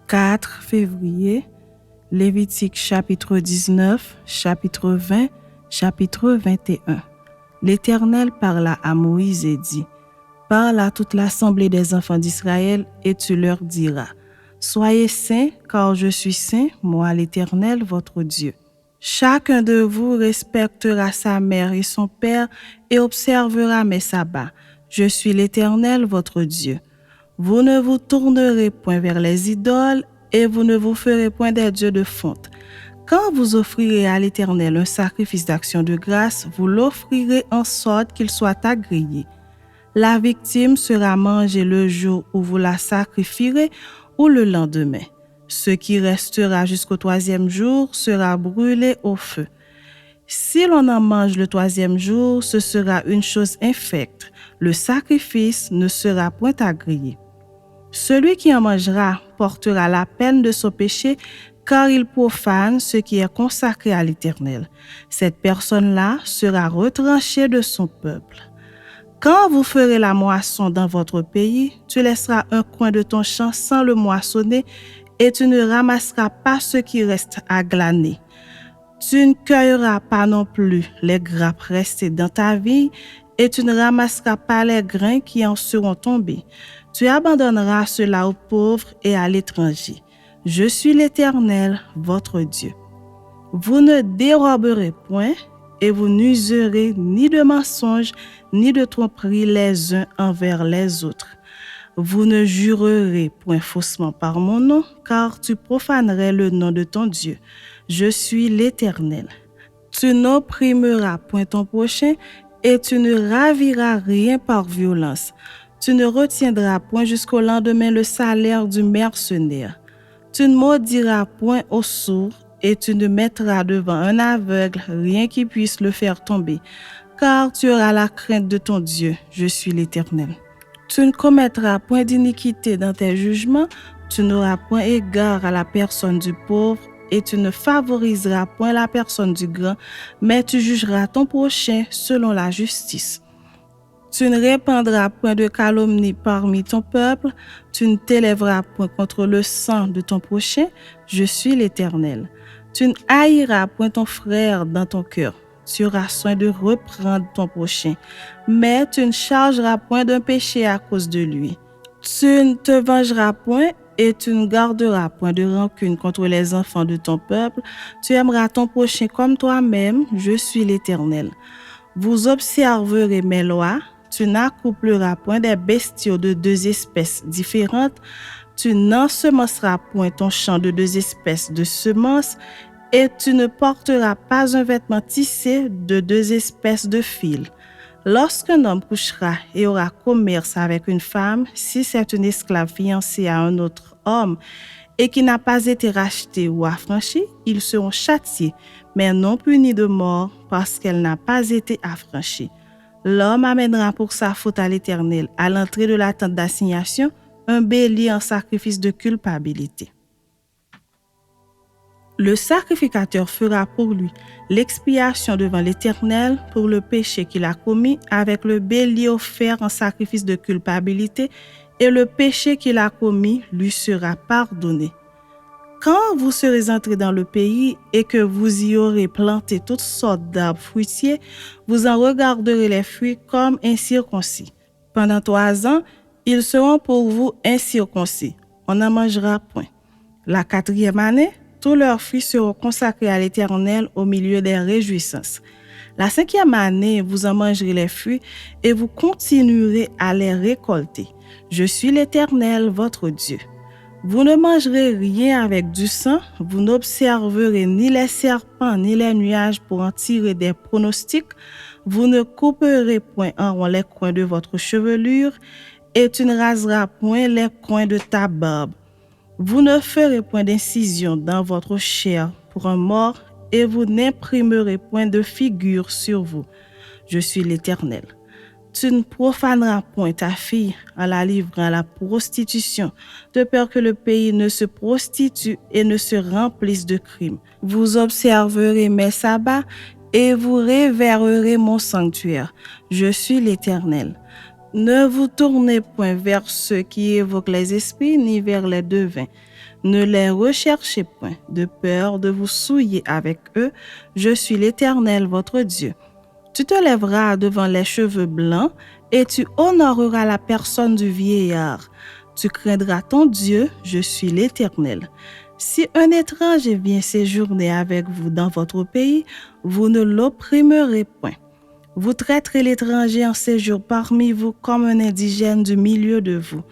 4 février, Lévitique chapitre 19, chapitre 20, chapitre 21. L'Éternel parla à Moïse et dit, « Parle à toute l'assemblée des enfants d'Israël et tu leur diras, « Soyez saints, car je suis saint, moi l'Éternel, votre Dieu. » Chacun de vous respectera sa mère et son père et observera mes sabbats. Je suis l'Éternel, votre Dieu. Vous ne vous tournerez point vers les idoles et vous ne vous ferez point des dieux de fonte. Quand vous offrirez à l'Éternel un sacrifice d'action de grâce, vous l'offrirez en sorte qu'il soit agréé. La victime sera mangée le jour où vous la sacrifierez ou le lendemain. Ce qui restera jusqu'au 3e jour sera brûlé au feu. Si l'on en mange le 3e jour, ce sera une chose infecte. Le sacrifice ne sera point agréé. Celui qui en mangera portera la peine de son péché, car il profane ce qui est consacré à l'Éternel. Cette personne-là sera retranchée de son peuple. Quand vous ferez la moisson dans votre pays, tu laisseras un coin de ton champ sans le moissonner et tu ne ramasseras pas ce qui reste à glaner. Tu ne cueilleras pas non plus les grappes restées dans ta vigne et tu ne ramasseras pas les grains qui en seront tombés. Tu abandonneras cela aux pauvres et à l'étranger. Je suis l'Éternel, votre Dieu. Vous ne déroberez point et vous n'userez ni de mensonges ni de tromperie les uns envers les autres. Vous ne jurerez point faussement par mon nom, car tu profanerais le nom de ton Dieu. Je suis l'Éternel. Tu n'opprimeras point ton prochain et tu ne raviras rien par violence. Tu ne retiendras point jusqu'au lendemain le salaire du mercenaire. Tu ne maudiras point au sourd et tu ne mettras devant un aveugle rien qui puisse le faire tomber, car tu auras la crainte de ton Dieu. Je suis l'Éternel. Tu ne commettras point d'iniquité dans tes jugements, tu n'auras point égard à la personne du pauvre et tu ne favoriseras point la personne du grand, mais tu jugeras ton prochain selon la justice. Tu ne répandras point de calomnie parmi ton peuple, tu ne t'élèveras point contre le sang de ton prochain, je suis l'Éternel. Tu ne haïras point ton frère dans ton cœur, tu auras soin de reprendre ton prochain, mais tu ne chargeras point d'un péché à cause de lui. Tu ne te vengeras point et tu ne garderas point de rancune contre les enfants de ton peuple, tu aimeras ton prochain comme toi-même, je suis l'Éternel. Vous observerez mes lois, tu n'accoupleras point des bestiaux de 2 espèces différentes, tu n'ensemenceras point ton champ de 2 espèces de semences, et tu ne porteras pas un vêtement tissé de 2 espèces de fils. Lorsqu'un homme couchera et aura commerce avec une femme, si c'est une esclave fiancée à un autre homme et qui n'a pas été rachetée ou affranchie, ils seront châtiés, mais non punis de mort parce qu'elle n'a pas été affranchie. L'homme amènera pour sa faute à l'Éternel, à l'entrée de la tente d'assignation, un bélier en sacrifice de culpabilité. Le sacrificateur fera pour lui l'expiation devant l'Éternel pour le péché qu'il a commis avec le bélier offert en sacrifice de culpabilité et le péché qu'il a commis lui sera pardonné. Quand vous serez entrés dans le pays et que vous y aurez planté toutes sortes d'arbres fruitiers, vous en regarderez les fruits comme incirconcis. Pendant 3 ans, ils seront pour vous incirconcis. On n'en mangera point. La 4e année, tous leurs fruits seront consacrés à l'Éternel au milieu des réjouissances. La 5e année, vous en mangerez les fruits et vous continuerez à les récolter. Je suis l'Éternel, votre Dieu. Vous ne mangerez rien avec du sang, vous n'observerez ni les serpents ni les nuages pour en tirer des pronostics, vous ne couperez point en rond les coins de votre chevelure et tu ne raseras point les coins de ta barbe. Vous ne ferez point d'incision dans votre chair pour un mort et vous n'imprimerez point de figure sur vous. Je suis l'Éternel. Tu ne profaneras point ta fille en la livrant à la prostitution, de peur que le pays ne se prostitue et ne se remplisse de crimes. Vous observerez mes sabbats et vous révérerez mon sanctuaire. Je suis l'Éternel. Ne vous tournez point vers ceux qui évoquent les esprits, ni vers les devins. Ne les recherchez point, de peur de vous souiller avec eux. Je suis l'Éternel, votre Dieu. Tu te lèveras devant les cheveux blancs et tu honoreras la personne du vieillard. Tu craindras ton Dieu, je suis l'Éternel. Si un étranger vient séjourner avec vous dans votre pays, vous ne l'opprimerez point. Vous traiterez l'étranger en séjour parmi vous comme un indigène du milieu de vous.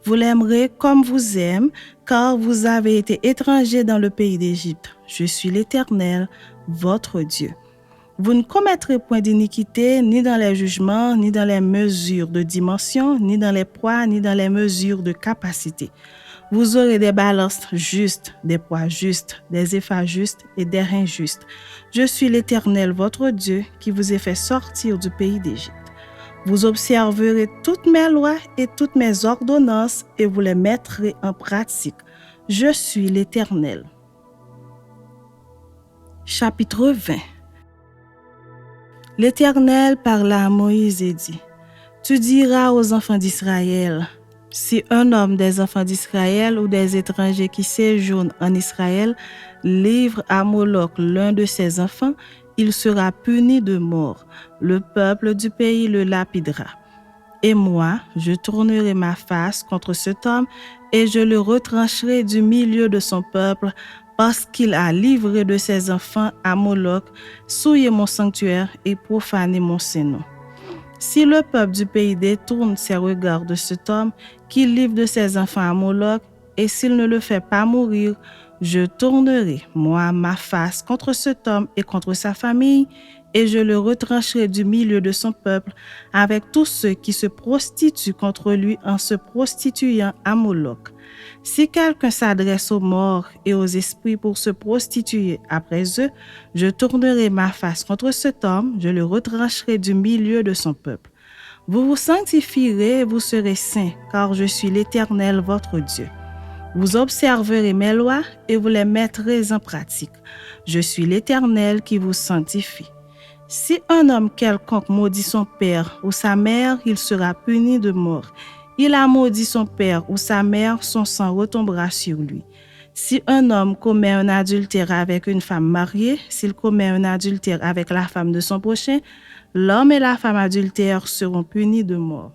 Vous l'aimerez comme vous aime, car vous avez été étranger dans le pays d'Égypte. Je suis l'Éternel, votre Dieu. Vous ne commettrez point d'iniquité, ni dans les jugements, ni dans les mesures de dimension, ni dans les poids, ni dans les mesures de capacité. Vous aurez des balances justes, des poids justes, des épha justes et des reins justes. Je suis l'Éternel, votre Dieu, qui vous ai fait sortir du pays d'Égypte. Vous observerez toutes mes lois et toutes mes ordonnances et vous les mettrez en pratique. Je suis l'Éternel. Chapitre 20. L'Éternel parla à Moïse et dit, « Tu diras aux enfants d'Israël, si un homme des enfants d'Israël ou des étrangers qui séjournent en Israël livre à Moloch l'un de ses enfants, il sera puni de mort. Le peuple du pays le lapidera. Et moi, je tournerai ma face contre cet homme et je le retrancherai du milieu de son peuple parce qu'il a livré de ses enfants à Moloch, souillé mon sanctuaire et profané mon Saint-Nom. Si le peuple du pays détourne ses regards de cet homme qui livre de ses enfants à Moloch, et s'il ne le fait pas mourir, je tournerai, moi, ma face contre cet homme et contre sa famille, et je le retrancherai du milieu de son peuple avec tous ceux qui se prostituent contre lui en se prostituant à Moloch. Si quelqu'un s'adresse aux morts et aux esprits pour se prostituer après eux, je tournerai ma face contre cet homme, je le retrancherai du milieu de son peuple. Vous vous sanctifierez et vous serez saints, car je suis l'Éternel votre Dieu. Vous observerez mes lois et vous les mettrez en pratique. Je suis l'Éternel qui vous sanctifie. Si un homme quelconque maudit son père ou sa mère, il sera puni de mort. Il a maudit son père ou sa mère, son sang retombera sur lui. Si un homme commet un adultère avec une femme mariée, s'il commet un adultère avec la femme de son prochain, l'homme et la femme adultères seront punis de mort.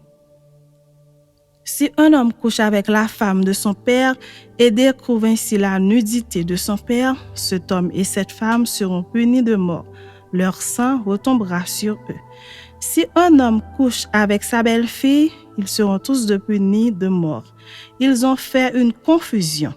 Si un homme couche avec la femme de son père et découvre ainsi la nudité de son père, cet homme et cette femme seront punis de mort. Leur sang retombera sur eux. Si un homme couche avec sa belle-fille, ils seront tous punis de mort. Ils ont fait une confusion.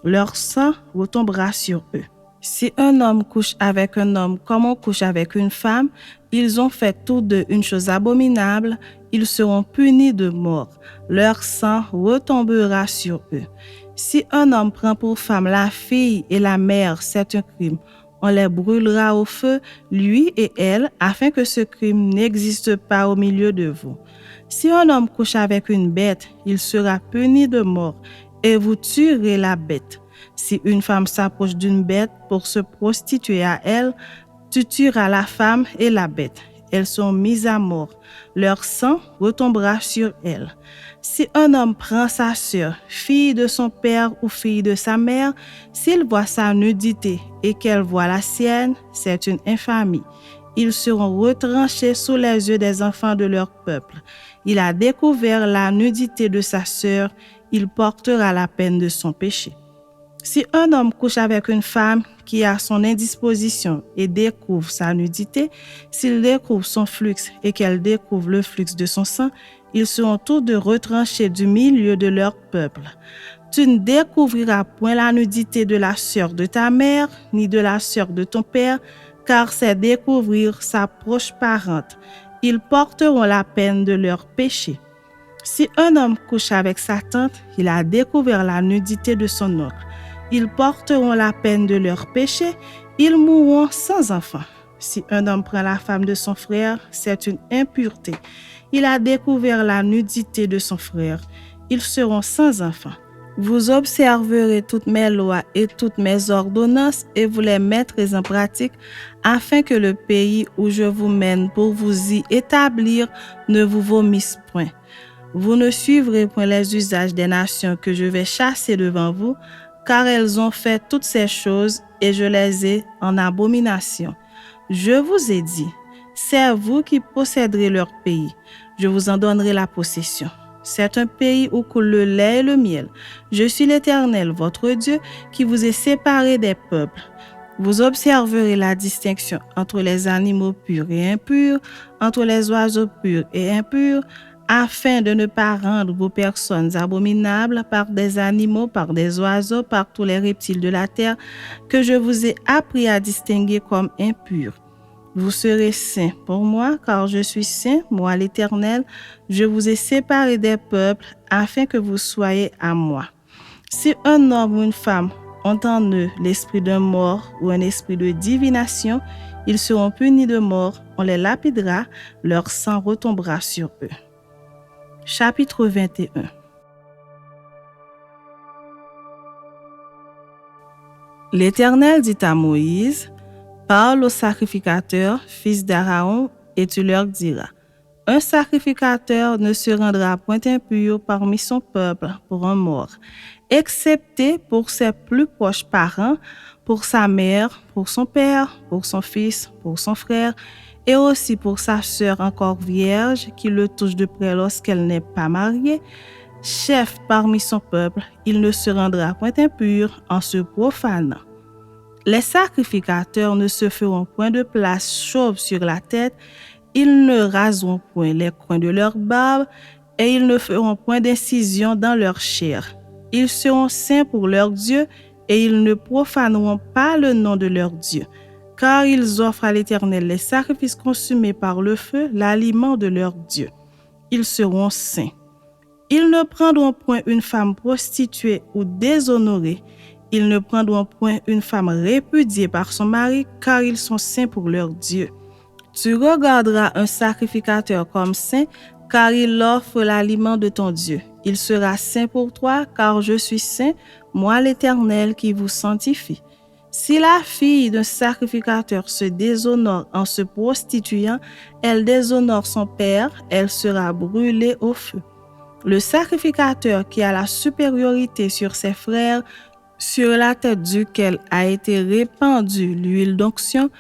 Leur sang retombera sur eux. Si un homme couche avec un homme comme on couche avec une femme, ils ont fait tous deux une chose abominable, ils seront punis de mort. Leur sang retombera sur eux. Si un homme prend pour femme la fille et la mère, c'est un crime. On les brûlera au feu, lui et elle, afin que ce crime n'existe pas au milieu de vous. Si un homme couche avec une bête, il sera puni de mort, et vous tuerez la bête. Si une femme s'approche d'une bête pour se prostituer à elle, tu tueras la femme et la bête. Elles sont mises à mort. Leur sang retombera sur elles. Si un homme prend sa sœur, fille de son père ou fille de sa mère, s'il voit sa nudité et qu'elle voit la sienne, c'est une infamie. Ils seront retranchés sous les yeux des enfants de leur peuple. Il a découvert la nudité de sa sœur, il portera la peine de son péché. Si un homme couche avec une femme qui a son indisposition et découvre sa nudité, s'il découvre son flux et qu'elle découvre le flux de son sang, ils seront tous deux retranchés du milieu de leur peuple. Tu ne découvriras point la nudité de la sœur de ta mère, ni de la sœur de ton père, car c'est découvrir sa proche parente. Ils porteront la peine de leur péché. Si un homme couche avec sa tante, il a découvert la nudité de son oncle. Ils porteront la peine de leur péché, ils mourront sans enfant. Si un homme prend la femme de son frère, c'est une impureté. Il a découvert la nudité de son frère, ils seront sans enfant. Vous observerez toutes mes lois et toutes mes ordonnances et vous les mettrez en pratique afin que le pays où je vous mène pour vous y établir ne vous vomisse point. Vous ne suivrez point les usages des nations que je vais chasser devant vous, car elles ont fait toutes ces choses et je les ai en abomination. Je vous ai dit, c'est vous qui posséderez leur pays. Je vous en donnerai la possession. C'est un pays où coule le lait et le miel. Je suis l'Éternel, votre Dieu, qui vous ai séparé des peuples. Vous observerez la distinction entre les animaux purs et impurs, entre les oiseaux purs et impurs, afin de ne pas rendre vos personnes abominables par des animaux, par des oiseaux, par tous les reptiles de la terre, que je vous ai appris à distinguer comme impurs. Vous serez saints pour moi, car je suis saint, moi l'Éternel. Je vous ai séparés des peuples, afin que vous soyez à moi. Si un homme ou une femme ont en eux l'esprit d'un mort ou un esprit de divination, ils seront punis de mort, on les lapidera, leur sang retombera sur eux. Chapitre 21. L'Éternel dit à Moïse, parle aux sacrificateurs, fils d'Aaron, et tu leur diras, un sacrificateur ne se rendra point impur parmi son peuple pour un mort, excepté pour ses plus proches parents, pour sa mère, pour son père, pour son fils, pour son frère, et aussi pour sa sœur encore vierge qui le touche de près lorsqu'elle n'est pas mariée. Chef parmi son peuple, il ne se rendra point impur en se profanant. Les sacrificateurs ne se feront point de place chauve sur la tête, ils ne raseront point les coins de leur barbe, et ils ne feront point d'incision dans leur chair. Ils seront saints pour leur Dieu, et ils ne profaneront pas le nom de leur Dieu, car ils offrent à l'Éternel les sacrifices consumés par le feu, l'aliment de leur Dieu. Ils seront saints. Ils ne prendront point une femme prostituée ou déshonorée. Ils ne prendront point une femme répudiée par son mari, car ils sont saints pour leur Dieu. Tu regarderas un sacrificateur comme saint, car il offre l'aliment de ton Dieu. Il sera saint pour toi, car je suis saint, moi l'Éternel qui vous sanctifie. Si la fille d'un sacrificateur se déshonore en se prostituant, elle déshonore son père, elle sera brûlée au feu. Le sacrificateur qui a la supériorité sur ses frères, sur la tête duquel a été répandue l'huile d'onction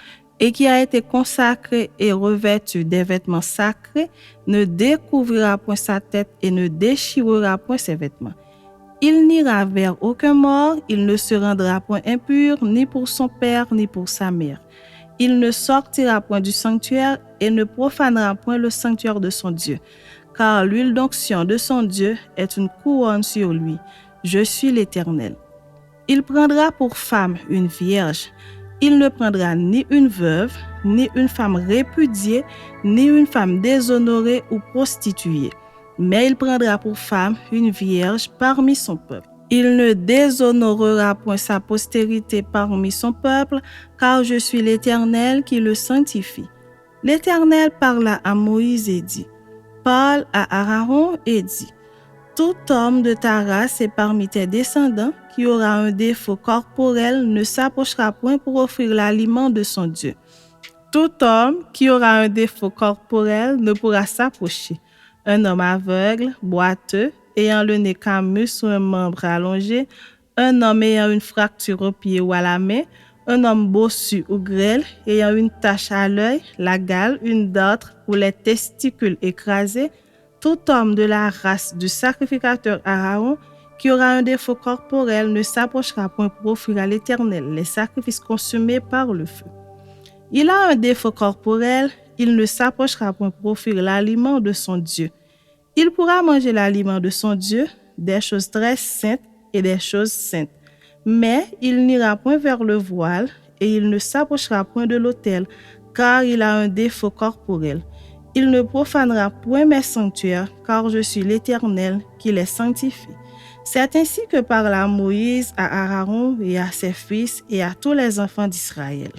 et qui a été consacré et revêtu des vêtements sacrés, ne découvrira point sa tête et ne déchirera point ses vêtements. Il n'ira vers aucun mort, il ne se rendra point impur, ni pour son père, ni pour sa mère. Il ne sortira point du sanctuaire et ne profanera point le sanctuaire de son Dieu, car l'huile d'onction de son Dieu est une couronne sur lui. Je suis l'Éternel. Il prendra pour femme une vierge. Il ne prendra ni une veuve, ni une femme répudiée, ni une femme déshonorée ou prostituée. Mais il prendra pour femme une vierge parmi son peuple. Il ne déshonorera point sa postérité parmi son peuple, car je suis l'Éternel qui le sanctifie. L'Éternel parla à Moïse et dit, parle à Aaron et dit, tout homme de ta race et parmi tes descendants qui aura un défaut corporel ne s'approchera point pour offrir l'aliment de son Dieu. Tout homme qui aura un défaut corporel ne pourra s'approcher. Un homme aveugle, boiteux, ayant le nez camus ou un membre allongé, un homme ayant une fracture au pied ou à la main, un homme bossu ou grêle, ayant une tache à l'œil, la gale, une dartre ou les testicules écrasés, tout homme de la race du sacrificateur Aaron qui aura un défaut corporel ne s'approchera point pour offrir à l'Éternel les sacrifices consumés par le feu. Il a un défaut corporel, il ne s'approchera point pour offrir l'aliment de son Dieu. Il pourra manger l'aliment de son Dieu, des choses très saintes et des choses saintes. Mais il n'ira point vers le voile et il ne s'approchera point de l'autel, car il a un défaut corporel. Il ne profanera point mes sanctuaires, car je suis l'Éternel qui les sanctifie. C'est ainsi que parla Moïse à Aaron et à ses fils et à tous les enfants d'Israël.